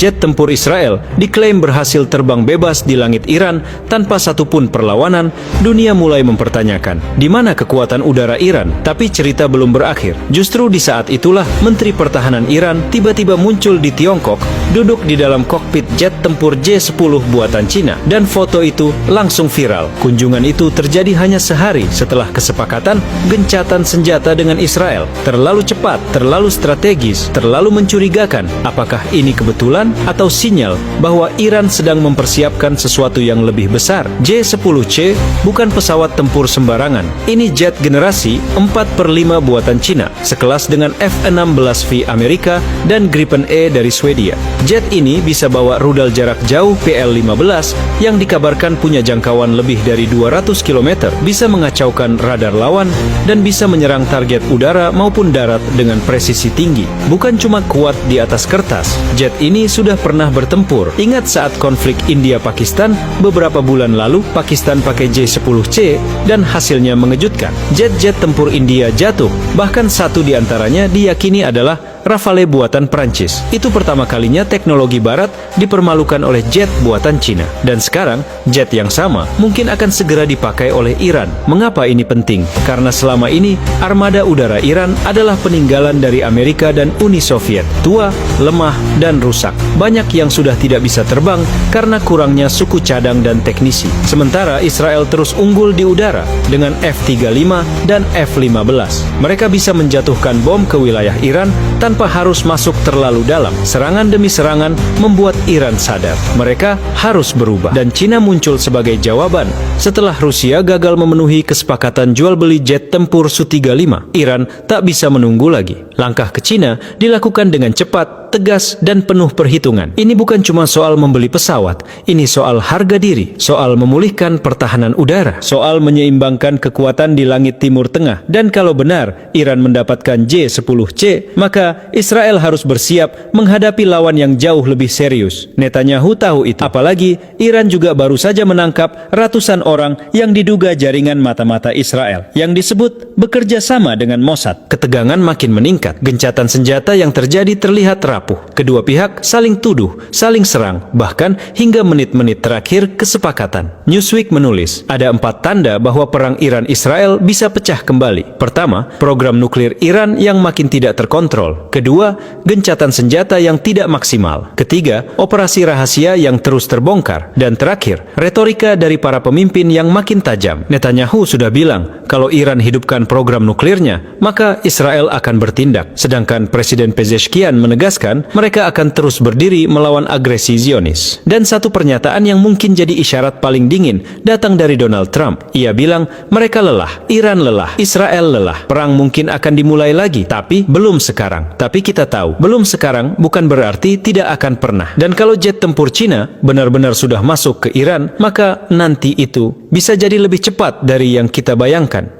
jet tempur Israel diklaim berhasil terbang bebas di langit Iran tanpa satupun perlawanan, dunia mulai mempertanyakan di mana kekuatan udara Iran. Tapi cerita belum berakhir. Justru di saat itulah Menteri Pertahanan Iran tiba-tiba muncul di Tiongkok, duduk di dalam kokpit jet tempur J-10 buatan Cina, dan foto itu langsung viral. Kunjungan itu terjadi hanya sehari setelah kesepakatan gencatan senjata dengan Israel. Terlalu cepat, terlalu strategis, terlalu mencurigakan. Apakah ini kebetulan atau sinyal bahwa Iran sedang mempersiapkan sesuatu yang lebih besar? J-10C bukan pesawat tempur sembarangan. Ini jet generasi 4/5 buatan Cina, sekelas dengan F-16V Amerika dan Gripen E dari Swedia. Jet ini bisa bawa rudal jarak jauh PL-15 yang dikabarkan punya jangkauan lebih dari 200 km, bisa mengacaukan radar lawan, dan bisa menyerang target udara maupun darat dengan presisi tinggi. Bukan cuma kuat di atas kertas, jet ini sudah pernah bertempur. Ingat saat konflik India-Pakistan beberapa bulan lalu, Pakistan pakai J-10C dan hasilnya mengejutkan. Jet-jet tempur India jatuh, bahkan satu di antaranya diyakini adalah Rafale buatan Prancis. Itu pertama kalinya teknologi barat dipermalukan oleh jet buatan Cina. Dan sekarang, jet yang sama mungkin akan segera dipakai oleh Iran. Mengapa ini penting? Karena selama ini, armada udara Iran adalah peninggalan dari Amerika dan Uni Soviet. Tua, lemah, dan rusak. Banyak yang sudah tidak bisa terbang karena kurangnya suku cadang dan teknisi. Sementara Israel terus unggul di udara dengan F-35 dan F-15. Mereka bisa menjatuhkan bom ke wilayah Iran tanpa harus masuk terlalu dalam. Serangan demi serangan membuat Iran sadar mereka harus berubah. Dan Cina muncul sebagai jawaban. Setelah Rusia gagal memenuhi kesepakatan jual beli jet tempur Su-35, Iran tak bisa menunggu lagi. Langkah ke Cina dilakukan dengan cepat, tegas, dan penuh perhitungan. Ini bukan cuma soal membeli pesawat, ini soal harga diri, soal memulihkan pertahanan udara, soal menyeimbangkan kekuatan di langit Timur Tengah. Dan kalau benar Iran mendapatkan J-10C, maka Israel harus bersiap menghadapi lawan yang jauh lebih serius. Netanyahu tahu itu. Apalagi Iran juga baru saja menangkap ratusan orang yang diduga jaringan mata-mata Israel, yang disebut bekerja sama dengan Mossad. Ketegangan makin meningkat. Gencatan senjata yang terjadi terlihat rapuh. Kedua pihak saling tuduh, saling serang, bahkan hingga menit-menit terakhir kesepakatan. Newsweek menulis, ada 4 tanda bahwa perang Iran-Israel bisa pecah kembali. Pertama, program nuklir Iran yang makin tidak terkontrol. Kedua, gencatan senjata yang tidak maksimal. Ketiga, operasi rahasia yang terus terbongkar. Dan terakhir, retorika dari para pemimpin yang makin tajam. Netanyahu sudah bilang, kalau Iran hidupkan program nuklirnya, maka Israel akan bertindak. Sedangkan Presiden Pezeshkian menegaskan, mereka akan terus berdiri melawan agresi Zionis. Dan satu pernyataan yang mungkin jadi isyarat paling dingin datang dari Donald Trump. Ia bilang, mereka lelah, Iran lelah, Israel lelah. Perang mungkin akan dimulai lagi, tapi belum sekarang. Tapi kita tahu, belum sekarang bukan berarti tidak akan pernah. Dan kalau jet tempur Cina benar-benar sudah masuk ke Iran, maka nanti itu bisa jadi lebih cepat dari yang kita bayangkan.